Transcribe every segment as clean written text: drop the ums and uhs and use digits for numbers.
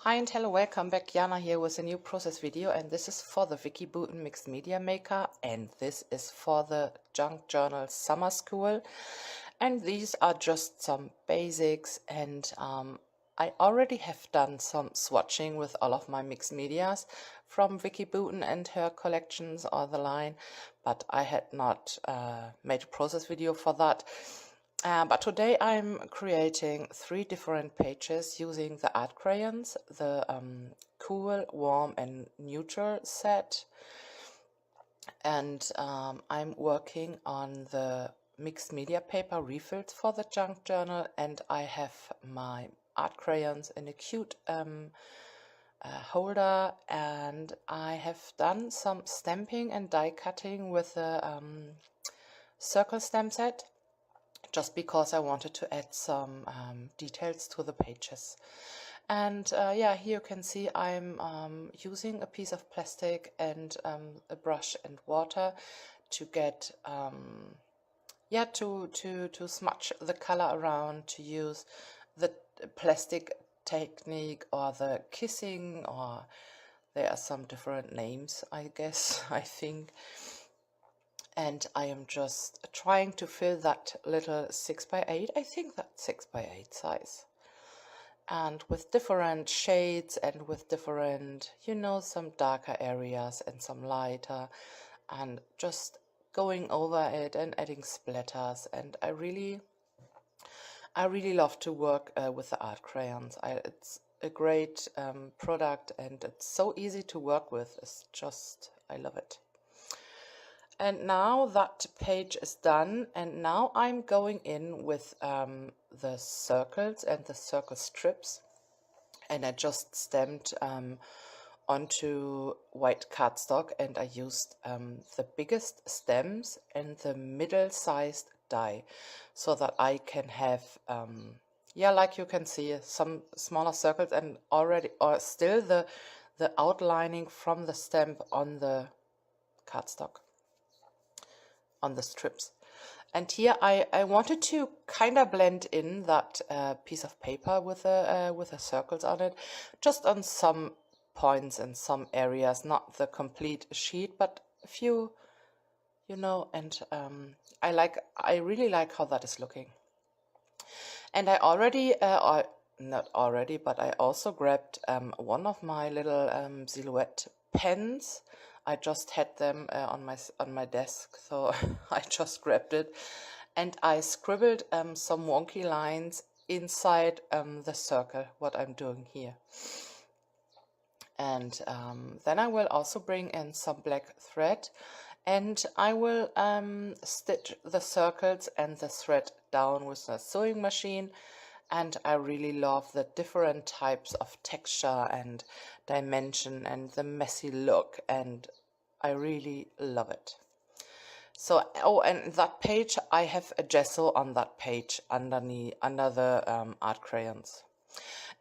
Hi and hello, welcome back. Jana here with a new process video, and this is for the VickiBoutin Mixed Media Maker, and this is for the Junque Journal Summer School. And these are just some basics, and I already have done some swatching with all of my mixed medias from VickiBoutin and her collections or the line, but I had not made a process video for that. But today I'm creating 3 different pages using the art crayons, the cool, warm and neutral set, and I'm working on the mixed media paper refills for the Junque Journal, and I have my art crayons in a cute holder, and I have done some stamping and die cutting with the circle stamp set, just because I wanted to add some details to the pages. And yeah, here you can see I'm using a piece of plastic and a brush and water to get yeah, to smudge the color around, to use the plastic technique or the kissing, or there are some different names, I guess, I think. And I am just trying to fill that little 6x8, I think that's 6x8 size, and with different shades and with different, you know, some darker areas and some lighter, and just going over it and adding splatters. And I really love to work with the art crayons. It's a great product, and it's so easy to work with. It's just, I love it. And now that page is done, and now I'm going in with the circles and the circle strips, and I just stamped onto white cardstock, and I used the biggest stamps and the middle-sized die, so that I can have yeah, like you can see, some smaller circles and already, or still the outlining from the stamp on the cardstock, on the strips. And here I wanted to kind of blend in that piece of paper with the circles on it, just on some points and some areas, not the complete sheet, but a few, you know. And I really like how that is looking. And I already, not already, but I also grabbed one of my little silhouette pens. I just had them on my desk, so I just grabbed it, and I scribbled some wonky lines inside the circle, what I'm doing here. And then I will also bring in some black thread, and I will stitch the circles and the thread down with a sewing machine. And I really love the different types of texture and dimension and the messy look, and I really love it. So, oh, and that page, I have a gesso on that page under the art crayons.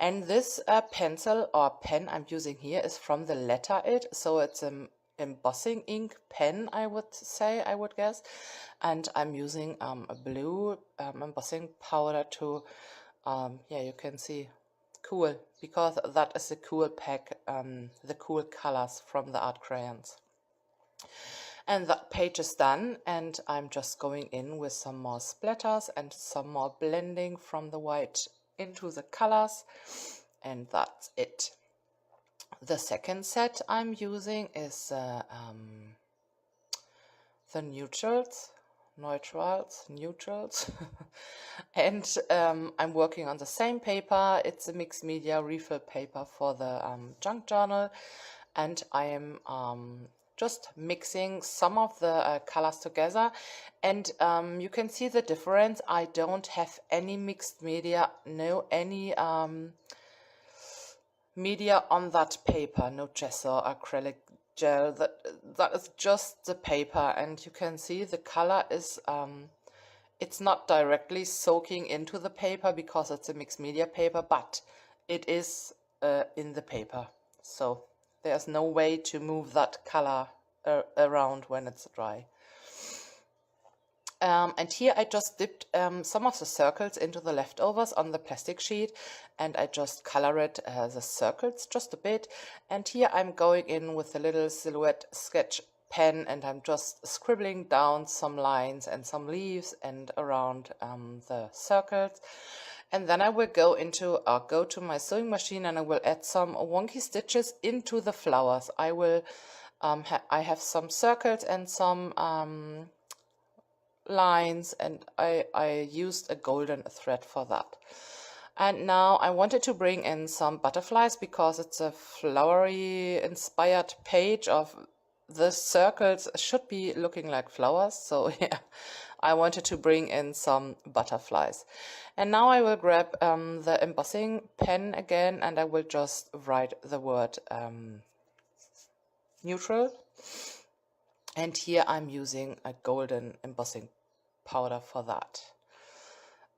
And this pencil or pen I'm using here is from the Letter It, so it's an embossing ink pen, I would say, I would guess. And I'm using a blue embossing powder to yeah, you can see, cool, because that is the cool pack, the cool colors from the art crayons. And that page is done, and I'm just going in with some more splatters and some more blending from the white into the colors, and that's it. The second set I'm using is the neutrals, and I'm working on the same paper. It's a mixed media refill paper for the Junque Journal, and I am just mixing some of the colors together, and you can see the difference. I don't have any mixed media, any media on that paper, no gesso, acrylic gel, that is just the paper, and you can see the color is it's not directly soaking into the paper because it's a mixed media paper, but it is in the paper, so there's no way to move that color around when it's dry. And here I just dipped some of the circles into the leftovers on the plastic sheet, and I just colored the circles just a bit. And here I'm going in with a little silhouette sketch pen, and I'm just scribbling down some lines and some leaves and around the circles. And then I will go to my sewing machine, and I will add some wonky stitches into the flowers. I will I have some circles and some lines, and I used a golden thread for that. And now I wanted to bring in some butterflies because it's a flowery inspired page of the circles should be looking like flowers. So yeah, I wanted to bring in some butterflies. And now I will grab the embossing pen again, and I will just write the word neutral. And here I'm using a golden embossing powder for that.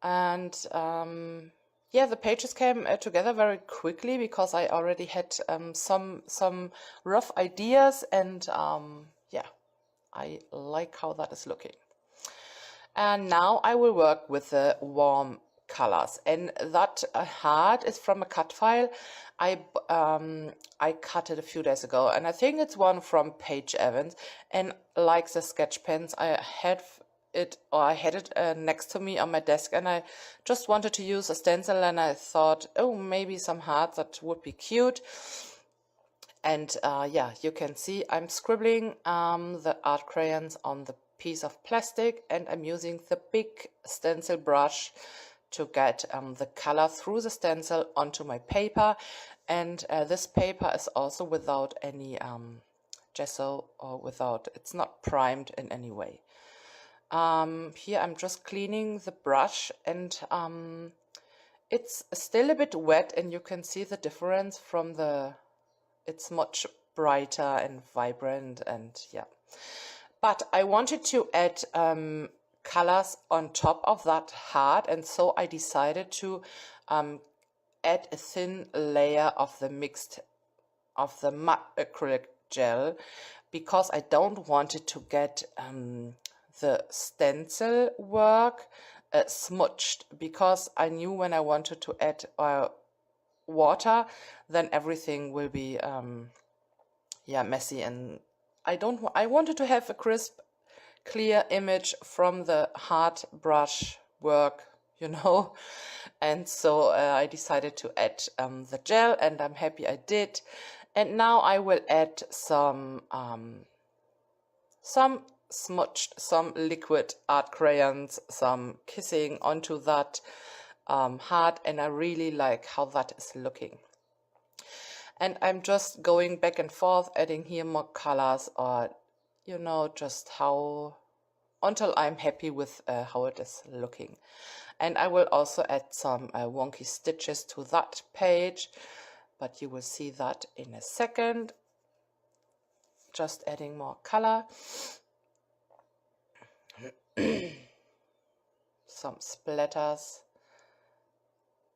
And yeah, the pages came together very quickly because I already had some rough ideas, and yeah, I like how that is looking. And now I will work with the warm colors, and that heart is from a cut file. I cut it a few days ago, and I think it's one from Paige Evans. And like the sketch pens, I had it next to me on my desk, and I just wanted to use a stencil, and I thought, oh, maybe some hearts, that would be cute. And yeah, you can see I'm scribbling the art crayons on the piece of plastic, and I'm using the big stencil brush to get the color through the stencil onto my paper. And this paper is also without any gesso, or it's not primed in any way. Here I'm just cleaning the brush, and it's still a bit wet, and you can see the difference from it's much brighter and vibrant, and yeah. But I wanted to add colors on top of that heart, and so I decided to add a thin layer of the matte acrylic gel, because I don't want it to get the stencil work smudged, because I knew when I wanted to add water, then everything will be yeah, messy, and I wanted to have a crisp, clear image from the heart brush work, you know. And so I decided to add the gel, and I'm happy I did. And now I will add some smudged, some liquid art crayons, some kissing onto that heart, and I really like how that is looking. And I'm just going back and forth, adding here more colors, or you know, just until I'm happy with how it is looking. And I will also add some wonky stitches to that page, but you will see that in a second. Just adding more color. Some splatters,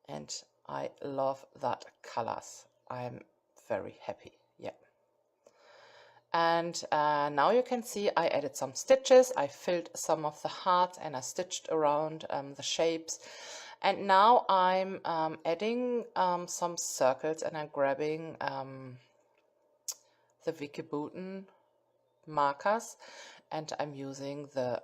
and I love that colors. I'm very happy, yeah. And now you can see I added some stitches. I filled some of the hearts, and I stitched around the shapes. And now I'm adding some circles, and I'm grabbing the VickiBoutin markers, and I'm using the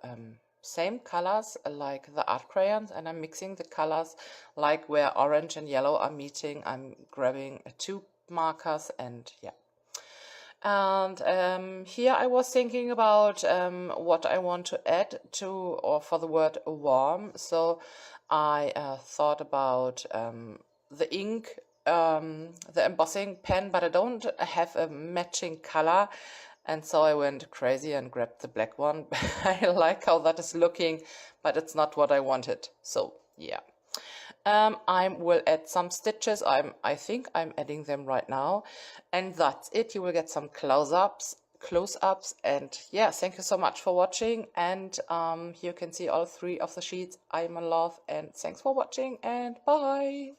same colors like the art crayons, and I'm mixing the colors like where orange and yellow are meeting. I'm grabbing 2 markers, and yeah. And here I was thinking about what I want to add to, or for the word warm. So I thought about the ink, the embossing pen, but I don't have a matching color. And so I went crazy and grabbed the black one. I like how that is looking, but it's not what I wanted. So yeah, I will add some stitches. I think I'm adding them right now, and that's it. You will get some close-ups, and yeah, thank you so much for watching. And here you can see all 3 of the sheets. I'm in love, and thanks for watching, and bye.